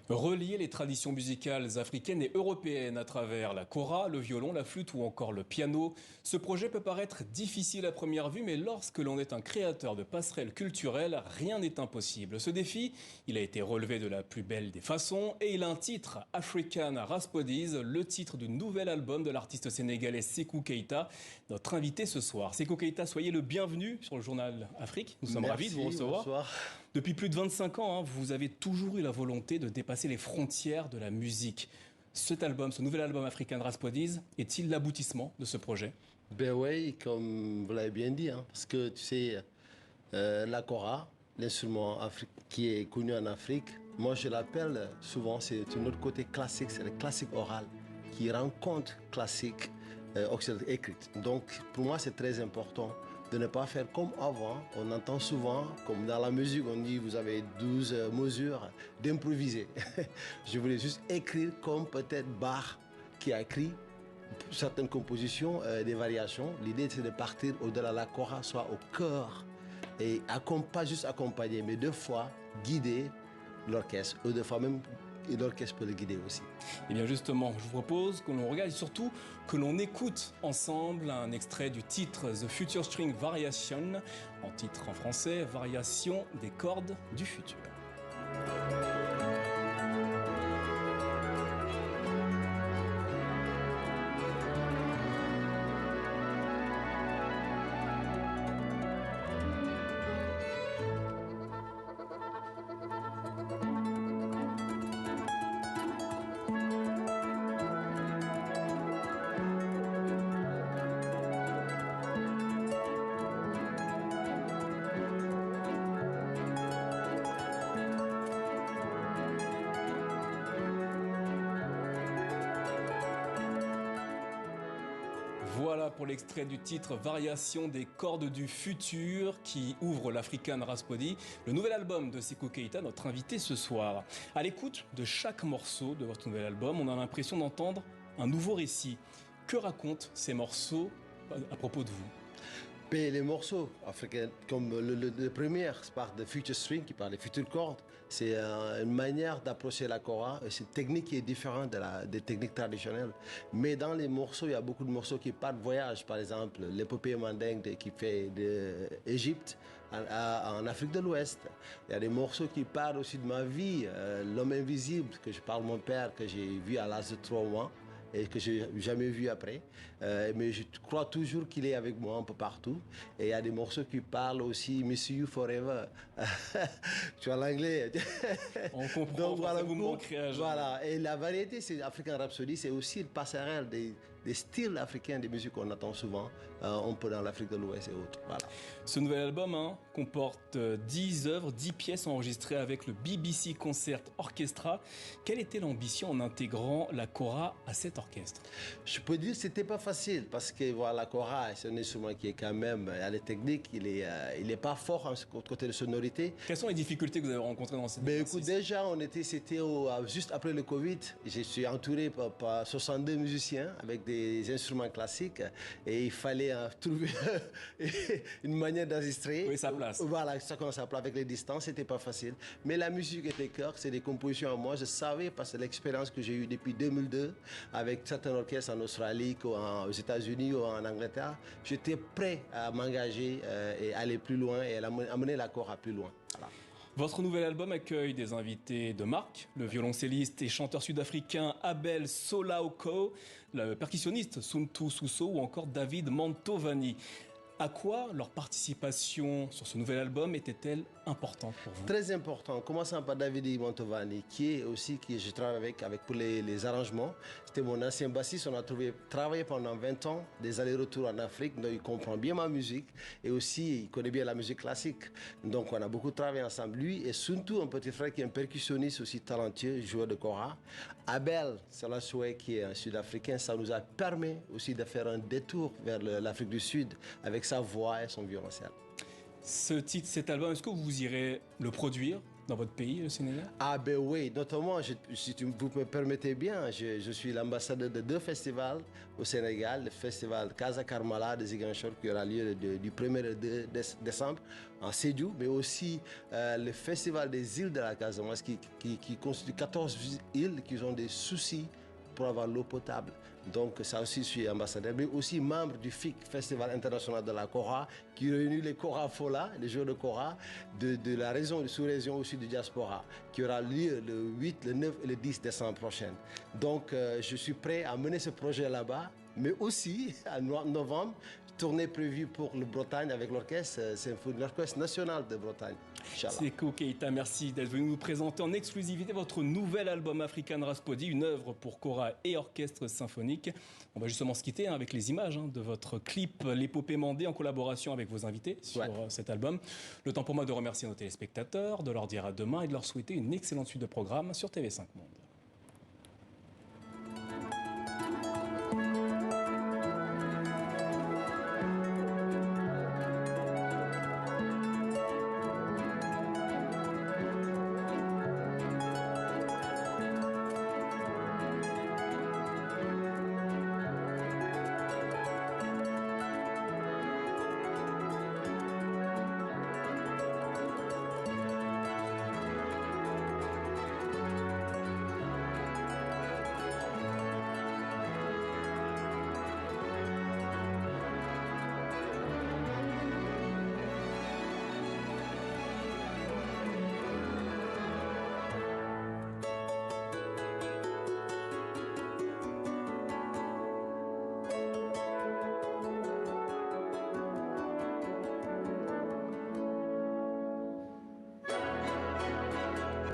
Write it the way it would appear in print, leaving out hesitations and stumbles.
Relier les traditions musicales africaines et européennes à travers la kora, le violon, la flûte ou encore le piano. Ce projet peut paraître difficile à première vue, mais lorsque l'on est un créateur de passerelles culturelles, rien n'est impossible. Ce défi, il a été relevé de la plus belle des façons et il a un titre, African Raspodies, le titre du nouvel album de l'artiste sénégalais Sékou Keïta, notre invité ce soir. Sékou Keïta, soyez le bienvenu sur le journal Afrique. Nous sommes ravis de vous recevoir. Bonsoir. Depuis plus de 25 ans, vous avez toujours eu la volonté de dépasser les frontières de la musique. Cet album, ce nouvel album African Raspodies, est-il l'aboutissement de ce projet? Ben oui, comme vous l'avez bien dit, parce que tu sais, la kora, l'instrument qui est connu en Afrique, moi je l'appelle souvent, c'est un autre côté classique, c'est le classique oral, qui rencontre classique occidental écrite. Donc pour moi c'est très important de ne pas faire comme avant. On entend souvent, comme dans la musique, on dit vous avez 12 mesures, d'improviser. Je voulais juste écrire comme peut-être Bach qui a écrit certaines compositions, des variations. L'idée c'est de partir au-delà de la kora, soit au cœur, et pas juste accompagner, mais deux fois guider l'orchestre, ou deux fois même l'orchestre peut le guider aussi. Et bien justement, je vous propose que l'on regarde et surtout que l'on écoute ensemble un extrait du titre The Future String Variation, en titre en français, Variation des cordes du futur. Voilà pour l'extrait du titre Variation des cordes du futur qui ouvre l'African Raspodies, le nouvel album de Sékou Keïta, notre invité ce soir. À l'écoute de chaque morceau de votre nouvel album, on a l'impression d'entendre un nouveau récit. Que racontent ces morceaux à propos de vous? Et les morceaux africains, comme le premier, part de Future String, qui parle des futures cordes, c'est une manière d'approcher la kora. C'est une technique qui est différente des techniques traditionnelles. Mais dans les morceaux, il y a beaucoup de morceaux qui partent de voyage. Par exemple, l'épopée mandingue qui fait d'Égypte en Afrique de l'Ouest. Il y a des morceaux qui parlent aussi de ma vie, L'homme invisible, que je parle de mon père, que j'ai vu à l'âge de 3 mois. Et que je n'ai jamais vu après. Mais je crois toujours qu'il est avec moi un peu partout. Et il y a des morceaux qui parlent aussi Miss You Forever. Tu vois l'anglais. On comprend. Donc voilà, vous me manquerez. Voilà. Et la variété, c'est African Rhapsody, c'est aussi le passerelle des styles africains, des musiques qu'on entend souvent, un peu dans l'Afrique de l'Ouest et autres. Voilà. Ce nouvel album comporte 10 œuvres, 10 pièces enregistrées avec le BBC Concert Orchestra. Quelle était l'ambition en intégrant la kora à cet orchestre? Je peux dire que c'était pas facile parce que voilà, la kora, c'est un instrument qui est quand même, il y a les techniques, il est pas fort côté de sonorité. Quelles sont les difficultés que vous avez rencontrées dans cette exercice? Écoute, déjà, c'était juste après le Covid. Je suis entouré par 62 musiciens avec des instruments classiques et il fallait trouver une manière d'enregistrer. Oui, sa place. Voilà, chacun sa place avec les distances, c'était pas facile. Mais la musique était cœur, c'est des compositions à moi. Je savais parce que l'expérience que j'ai eue depuis 2002 avec certains orchestres en Australie, aux États-Unis ou en Angleterre, j'étais prêt à m'engager et aller plus loin et amener la kora plus loin. Voilà. Votre nouvel album accueille des invités de marque, le violoncelliste et chanteur sud-africain Abel Solaoko, le percussionniste Suntu Suso ou encore David Mantovani. À quoi leur participation sur ce nouvel album était-elle importante pour vous? Très important, commençant par David Mantovani, qui je travaille avec pour les arrangements. C'était mon ancien bassiste, on a travaillé pendant 20 ans, des allers-retours en Afrique, donc il comprend bien ma musique et aussi il connaît bien la musique classique. Donc on a beaucoup travaillé ensemble, lui et surtout un petit frère qui est un percussionniste aussi talentueux, joueur de kora. Abel Solaoko, qui est un Sud-Africain, ça nous a permis aussi de faire un détour vers l'Afrique du Sud avec sa voix et son violoncelle. Cet album, est-ce que vous irez le produire dans votre pays, le Sénégal? Ah ben oui, notamment, si vous me permettez bien, je suis l'ambassadeur de 2 festivals au Sénégal. Le festival Casa Karmala de Ziguinchor qui aura lieu du 1er au 2 décembre en Sédhiou, mais aussi le festival des îles de la Casamance qui constitue 14 îles qui ont des soucis pour avoir l'eau potable. Donc ça aussi, je suis ambassadeur, mais aussi membre du FIC, Festival international de la Kora, qui réunit les Kora Fola, les jours de Kora, de la région, de sous-région aussi du diaspora, qui aura lieu le 8, le 9 et le 10 décembre prochain. Donc je suis prêt à mener ce projet là-bas, mais aussi en novembre, tournée prévue pour le Bretagne avec l'orchestre national de Bretagne. Sékou Keïta, merci d'être venu nous présenter en exclusivité votre nouvel album African Raspodi, une œuvre pour kora et orchestre symphonique. On va justement se quitter avec les images de votre clip L'épopée Mandé en collaboration avec vos invités sur cet album. Le temps pour moi de remercier nos téléspectateurs, de leur dire à demain et de leur souhaiter une excellente suite de programmes sur TV5 Monde.